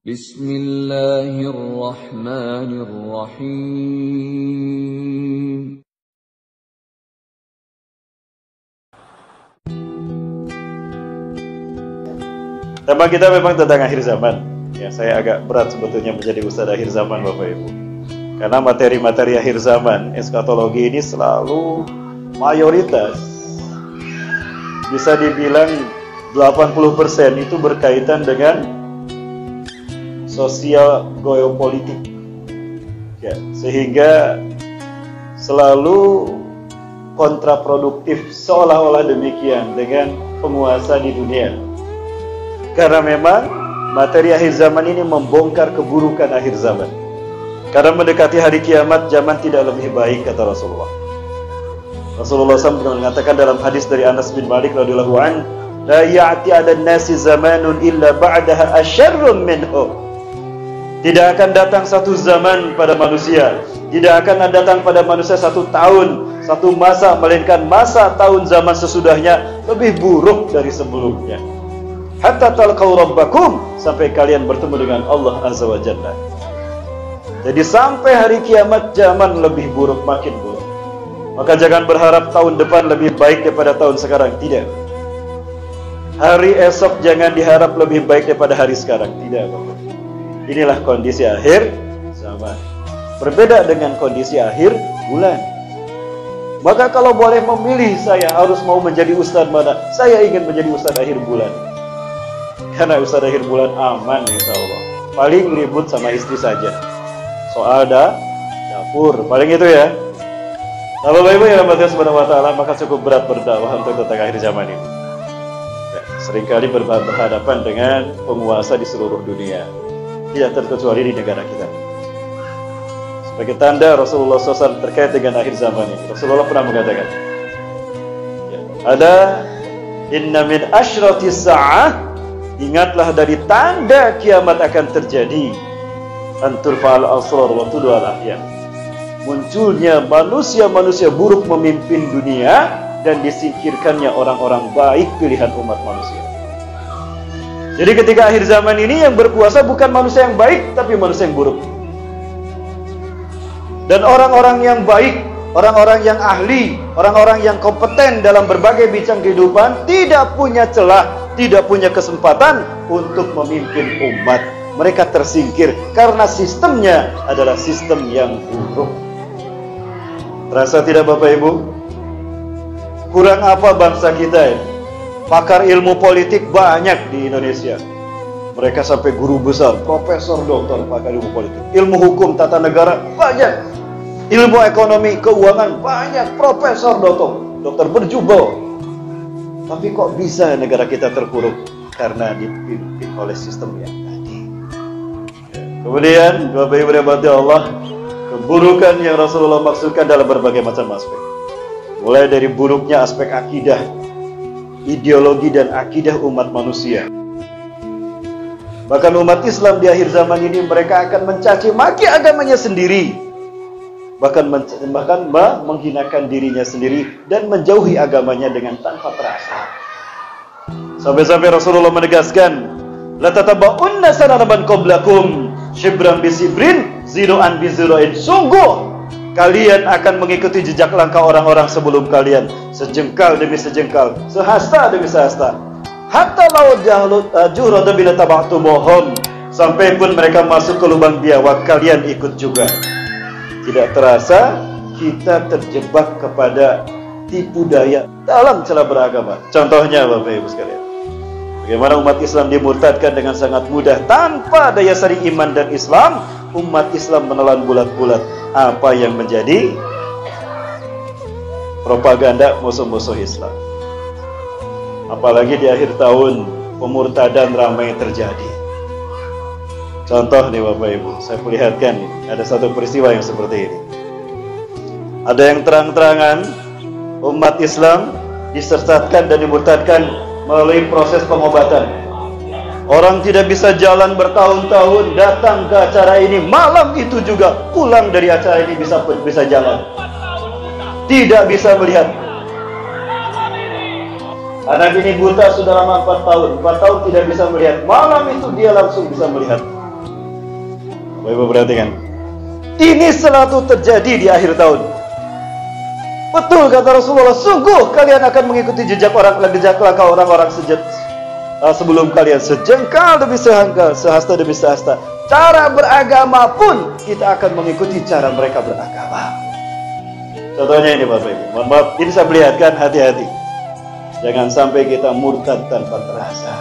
Bismillahirrahmanirrahim. Tema kita memang tentang akhir zaman. Ya, saya agak berat sebetulnya menjadi ustadz akhir zaman, Bapak Ibu. Karena materi-materi akhir zaman, eskatologi ini selalu mayoritas. Bisa dibilang 80% itu berkaitan dengan sosial geopolitik. Ya, sehingga selalu kontraproduktif seolah-olah demikian dengan penguasa di dunia. Karena memang materi akhir zaman ini membongkar keburukan akhir zaman. Karena mendekati hari kiamat, zaman tidak lebih baik, kata Rasulullah. Rasulullah SAW mengatakan dalam hadis dari Anas bin Malik radhiyallahu anhu, la ya'ti 'alan nasi zamanun illa ba'daha asyarrun minhu. Tidak akan datang satu zaman pada manusia, tidak akan datang pada manusia satu tahun, satu masa, melainkan masa tahun zaman sesudahnya lebih buruk dari sebelumnya. Hatta talqaw rabbakum, sampai kalian bertemu dengan Allah Azza wa Jalla. Jadi sampai hari kiamat zaman lebih buruk, makin buruk. Maka jangan berharap tahun depan lebih baik daripada tahun sekarang, tidak. Hari esok jangan diharap lebih baik daripada hari sekarang, tidak, Bapak. Inilah kondisi akhir zaman. Berbeda dengan kondisi akhir bulan. Maka kalau boleh memilih, saya harus mau menjadi ustadz mana? Saya ingin menjadi ustadz akhir bulan. Karena ustadz akhir bulan aman, insya Allah. Paling ribut sama istri saja, soal dapur, paling itu ya. Nah, Bapak Ibu yang dirahmati Subhanahu wa Ta'ala, maka cukup berat berdakwah untuk tentang akhir zaman ini. Ya, seringkali berhadapan dengan penguasa di seluruh dunia, tidak terkecuali di negara kita. Sebagai tanda Rasulullah SAW terkait dengan akhir zaman ini, Rasulullah pernah mengatakan, ya, ada inna min asyratis sa'ah, ingatlah dari tanda kiamat akan terjadi, antur fa'al asrar wa tudwal ahyan, munculnya manusia-manusia buruk memimpin dunia dan disingkirkannya orang-orang baik pilihan umat manusia. Jadi ketika akhir zaman ini yang berkuasa bukan manusia yang baik, tapi manusia yang buruk. Dan orang-orang yang baik, orang-orang yang ahli, orang-orang yang kompeten dalam berbagai bidang kehidupan tidak punya celah, tidak punya kesempatan untuk memimpin umat. Mereka tersingkir karena sistemnya adalah sistem yang buruk. Terasa tidak, Bapak Ibu? Kurang apa bangsa kita ya? Pakar ilmu politik banyak di Indonesia. Mereka sampai guru besar, profesor, doktor, pakar ilmu politik. Ilmu hukum tata negara banyak. Ilmu ekonomi keuangan banyak, profesor, dokter berjubel. Tapi kok bisa negara kita terpuruk? Karena dipimpin oleh sistem yang tadi. Kemudian Bapak Ibu rahmati Allah, keburukan yang Rasulullah maksudkan dalam berbagai macam aspek. Mulai dari buruknya aspek akidah, ideologi dan akidah umat manusia. Bahkan umat Islam di akhir zaman ini mereka akan mencaci maki agamanya sendiri. Bahkan menghinakan dirinya sendiri dan menjauhi agamanya dengan tanpa terasa. Sampai-sampai Rasulullah menegaskan, la tataba'unna sanana man qablakum shibran bi shibrin ziru'an bi ziru'in. Sungguh kalian akan mengikuti jejak langkah orang-orang sebelum kalian, sejengkal demi sejengkal, sehasta demi sehasta. Hatta law juhrada bila taba'tumuhum, sampai pun mereka masuk ke lubang biawak, kalian ikut juga. Tidak terasa kita terjebak kepada tipu daya dalam celah beragama. Contohnya Bapak Ibu sekalian, bagaimana umat Islam dimurtadkan dengan sangat mudah tanpa daya saring iman dan Islam. Umat Islam menelan bulat-bulat apa yang menjadi propaganda musuh-musuh Islam. Apalagi di akhir tahun pemurtadan ramai terjadi. Contoh nih Bapak Ibu, saya perlihatkan ada satu peristiwa yang seperti ini. Ada yang terang-terangan umat Islam disesatkan dan dimurtadkan melalui proses pengobatan. Orang tidak bisa jalan bertahun-tahun, datang ke acara ini, malam itu juga pulang dari acara ini bisa jalan. Tidak bisa melihat. Anak ini buta sudah lama 4 tahun. 4 tahun tidak bisa melihat. Malam itu dia langsung bisa melihat. Ibu perhatikan. Ini selalu terjadi di akhir tahun. Betul kata Rasulullah, sungguh kalian akan mengikuti jejak langkah orang-orang sebelum kalian, sejengkal demi sejengkal, sehasta demi sehasta. Cara beragama pun kita akan mengikuti cara mereka beragama. Contohnya ini Bapak Ibu, mohon maaf, ini saya perlihatkan, hati-hati. Jangan sampai kita murtad tanpa terasa.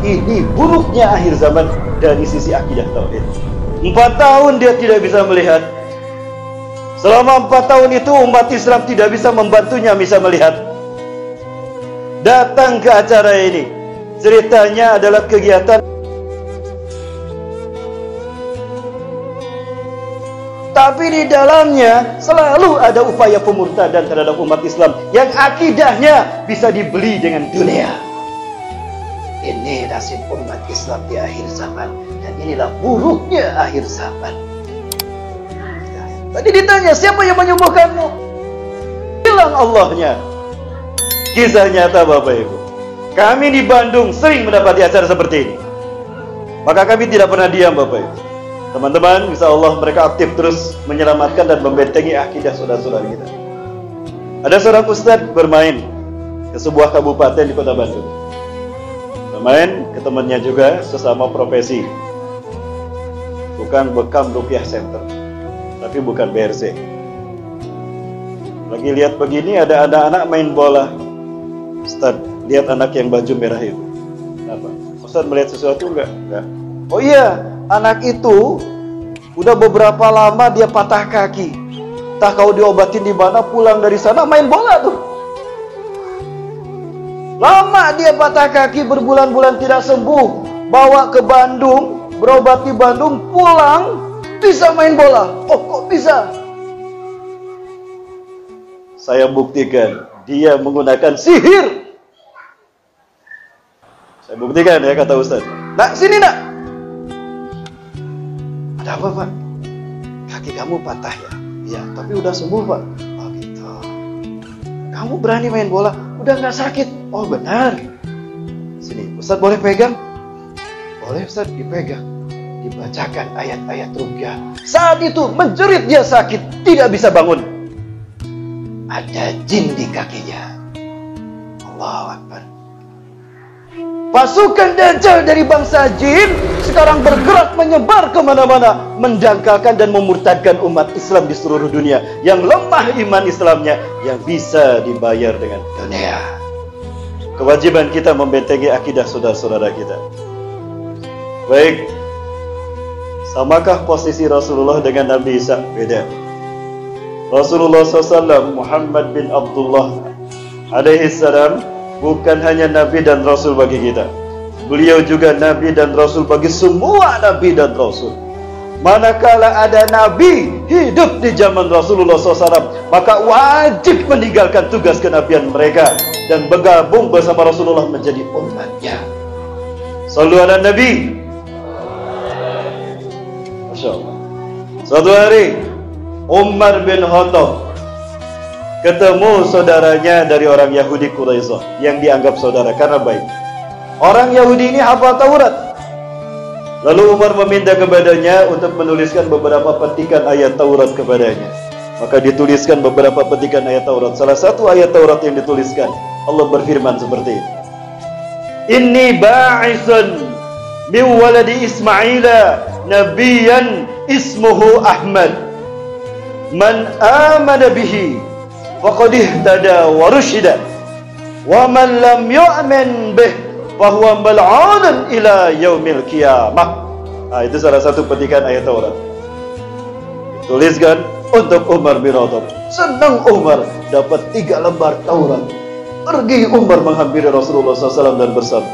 Ini buruknya akhir zaman dari sisi akidah tauhid. 4 tahun dia tidak bisa melihat. Selama 4 tahun itu umat Islam tidak bisa membantunya bisa melihat. Datang ke acara ini, ceritanya adalah kegiatan, tapi di dalamnya selalu ada upaya pemurtadan terhadap umat Islam yang akidahnya bisa dibeli dengan dunia. Ini nasib umat Islam di akhir zaman, dan inilah buruknya akhir zaman. Tadi ditanya, siapa yang menyembuhkanmu? Bilang Allahnya. Kisah nyata Bapak Ibu. Kami di Bandung sering mendapati acara seperti ini. Maka kami tidak pernah diam Bapak Ibu. Teman-teman, insya Allah mereka aktif terus menyelamatkan dan membentengi akidah saudara-saudara kita. Ada seorang ustadz bermain ke sebuah kabupaten di kota Bandung. Bermain ke temannya juga sesama profesi. Bukan Bekam Ruqyah Center, tapi bukan BRC. Lagi lihat begini, ada anak-anak main bola. Ustaz, lihat anak yang baju merah itu. Kenapa? Ustaz melihat sesuatu enggak? Enggak. Oh iya, anak itu udah beberapa lama dia patah kaki. Entah kau diobatin di mana, pulang dari sana main bola tuh. Lama dia patah kaki, berbulan-bulan tidak sembuh. Bawa ke Bandung, berobat di Bandung, pulang bisa main bola. Oh, kok bisa? Saya buktikan, dia menggunakan sihir. Saya buktikan ya, kata Ustaz. Nak, sini nak. Ada apa Pak? Kaki kamu patah ya? Iya, tapi udah sembuh Pak. Oh gitu. Kamu berani main bola? Udah gak sakit? Oh benar. Sini, Ustaz boleh pegang? Boleh Ustaz, dipegang. Dibacakan ayat-ayat ruqyah. Saat itu menjerit dia sakit, tidak bisa bangun. Ada jin di kakinya. Allahu Akbar. Pasukan Dajjal dari bangsa jin sekarang bergerak menyebar kemana-mana, mendangkalkan dan memurtadkan umat Islam di seluruh dunia yang lemah iman Islamnya, yang bisa dibayar dengan dunia. Kewajiban kita membentengi akidah saudara-saudara kita. Baik, samakah posisi Rasulullah dengan Nabi Isa? Beda. Rasulullah SAW Muhammad bin Abdullah alaihi salam bukan hanya Nabi dan Rasul bagi kita. Beliau juga Nabi dan Rasul bagi semua Nabi dan Rasul. Manakala ada Nabi hidup di zaman Rasulullah SAW, maka wajib meninggalkan tugas kenabian mereka dan bergabung bersama Rasulullah menjadi umatnya. Sallu ala Nabi. Masya Allah. Suatu hari Umar bin Khattab ketemu saudaranya dari orang Yahudi Quraisyah yang dianggap saudara karena baik. Orang Yahudi ini hafal Taurat. Lalu Umar meminta kepadanya untuk menuliskan beberapa petikan ayat Taurat kepadanya. Maka dituliskan beberapa petikan ayat Taurat. Salah satu ayat Taurat yang dituliskan, Allah berfirman seperti ini. Inni ba'isun min waladi Ismaila nabiyan ismuhu Ahmad. Man amana bihi faqad ihtada wa rusyida wa man lam yu'min bih fahuwa mal'unun ila yaumil qiyamah. Nah, itu salah satu petikan ayat Taurat. Dituliskan untuk Umar bin Khattab. Senang Umar dapat 3 lembar Taurat. Pergi Umar menghampiri Rasulullah SAW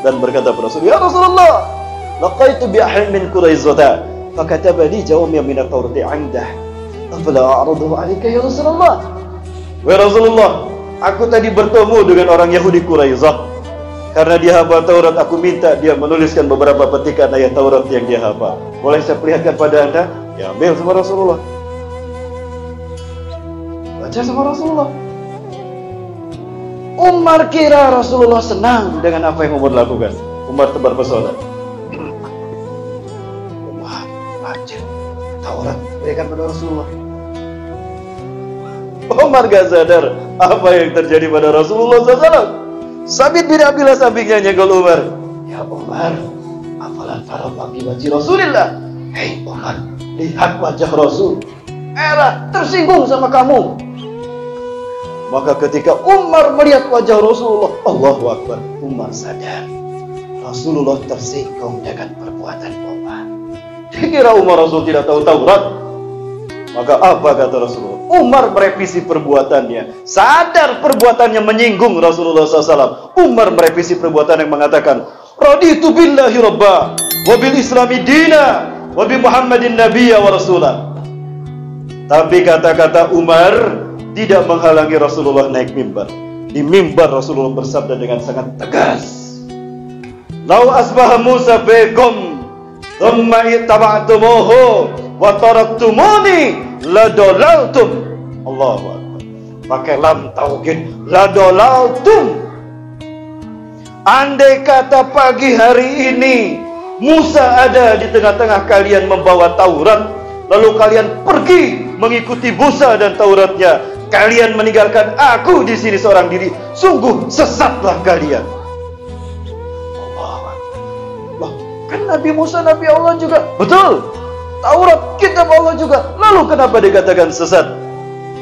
dan berkata kepada Rasul, ya Rasulullah, laqaitu bi ahad min Quraisyah fakataba li jawami'a min at-Taurati 'indah. Afala a'raduhu 'alaika ya Rasulullah. Wahai Rasulullah, aku tadi bertemu dengan orang Yahudi Quraisyah. Karena dia hafal Taurat, aku minta dia menuliskan beberapa petikan ayat Taurat yang dia hafal. Boleh saya perlihatkan pada anda? Ya, ambil sama Rasulullah. Baca sama Rasulullah. Umar kira Rasulullah senang dengan apa yang Umar lakukan. Umar tebar pesona. Umar baca. Taurat berikan pada Rasulullah. Umar gak sadar apa yang terjadi pada Rasulullah SAW. Sabit bin Abdillah sampingnya nyenggol Umar. Ya Umar, afalan farabah bi wajhi Rasulillah. Hei Umar, lihat wajah Rasul. Tersinggung sama kamu. Maka ketika Umar melihat wajah Rasulullah, Allahu Akbar, Umar sadar Rasulullah tersinggung dengan perbuatan Umar. Dikira Umar Rasul tidak tahu Taurat. Maka apa kata Rasulullah? Umar merevisi perbuatannya. Sadar perbuatannya menyinggung Rasulullah SAW. Umar merevisi perbuatan yang mengatakan, Raditu billahi rabba, wa bil islami dina, wa bi Muhammadin nabiyya wa rasulah. Tapi kata-kata Umar tidak menghalangi Rasulullah naik mimbar. Di mimbar Rasulullah bersabda dengan sangat tegas, Lau asbaha Musa bekum, thumma ittaba'tumuhu, wa taraktumuni, ladolaltum. Allahu Akbar. Pakai lam taukid, ladolaltum. Andai kata pagi hari ini Musa ada di tengah-tengah kalian membawa Taurat, lalu kalian pergi mengikuti Musa dan Tauratnya, kalian meninggalkan aku di sini seorang diri, sungguh sesatlah kalian. Allahu Akbar. Loh, kan Nabi Musa Nabi Allah juga. Betul. Taurat kitab Allah juga. Lalu kenapa dikatakan sesat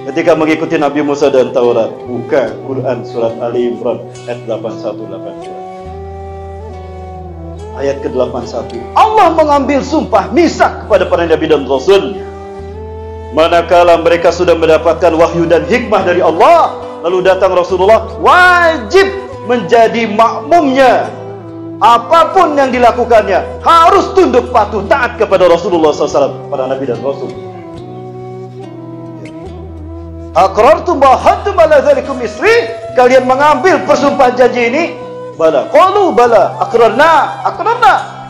ketika mengikuti Nabi Musa dan Taurat? Buka Quran surat Ali Imran ayat 81-82. Ayat ke-81. Allah mengambil sumpah misak kepada para nabi dan rasul. Manakala mereka sudah mendapatkan wahyu dan hikmah dari Allah, lalu datang Rasulullah, wajib menjadi makmumnya. Apapun yang dilakukannya harus tunduk patuh taat kepada Rasulullah SAW, para nabi dan rasul. Aqrartum wa hadtum ala dzalikum isri, kalian mengambil persumpahan janji ini? Bala, qalu bala, aqrarna,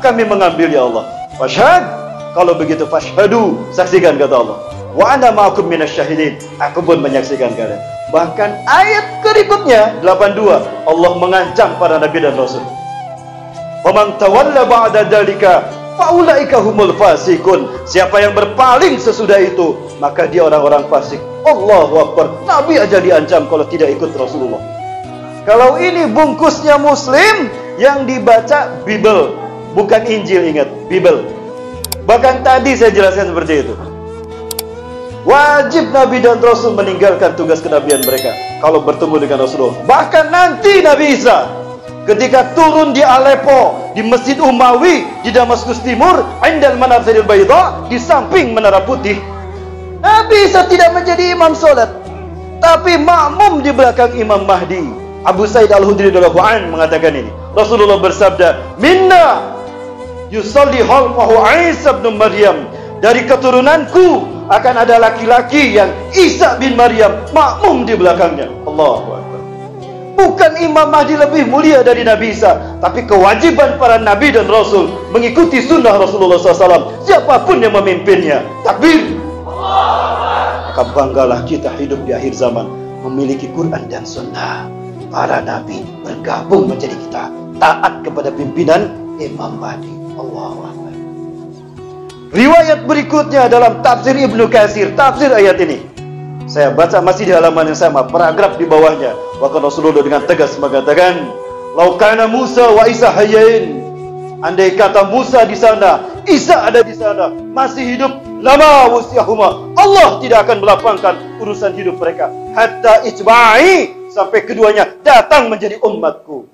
kami mengambil ya Allah. Fashhad, kalau begitu fashhadu, saksikan kata Allah. Wa ana ma'akum minasyahidin, aku pun menyaksikan kalian. Bahkan ayat berikutnya 82, Allah mengancam para nabi dan rasul. Faman tawalla ba'da dzalika faulaika humul fasikun. Siapa yang berpaling sesudah itu, maka dia orang-orang fasik. Allahu Akbar. Nabi aja diancam kalau tidak ikut Rasulullah. Kalau ini bungkusnya Muslim, yang dibaca Bible, bukan Injil, ingat, Bible. Bahkan tadi saya jelaskan seperti itu. Wajib Nabi dan Rasul meninggalkan tugas kenabian mereka kalau bertemu dengan Rasulullah. Bahkan nanti Nabi Isa ketika turun di Aleppo, di Masjid Umawi, di Damaskus Timur, Indal Manazilil Baydha, di samping Menara Putih, Nabi Isa tidak menjadi imam solat, tapi makmum di belakang Imam Mahdi. Abu Sa'id Al-Hudri radhiyallahu anhu mengatakan ini. Rasulullah bersabda, Minna yusalli khalfahu Isa bin Maryam. Dari keturunanku akan ada laki-laki yang Isa bin Maryam makmum di belakangnya. Allahu Akbar. Bukan Imam Mahdi lebih mulia dari Nabi Isa, tapi kewajiban para nabi dan rasul mengikuti sunnah Rasulullah SAW, siapapun yang memimpinnya. Takbir. Maka banggalah kita hidup di akhir zaman memiliki Quran dan sunnah. Para nabi bergabung menjadi kita taat kepada pimpinan Imam Mahdi. Allahu Akbar. Riwayat berikutnya dalam tafsir Ibnu Katsir, tafsir ayat ini. Saya baca masih di halaman yang sama, paragraf di bawahnya. Maka Rasulullah dengan tegas mengatakan, "Lau kana Musa wa Isa hayyain." Andai kata Musa di sana, Isa ada di sana, masih hidup, lama wusyahuma. Allah tidak akan melapangkan urusan hidup mereka hatta ijma'i, sampai keduanya datang menjadi umatku.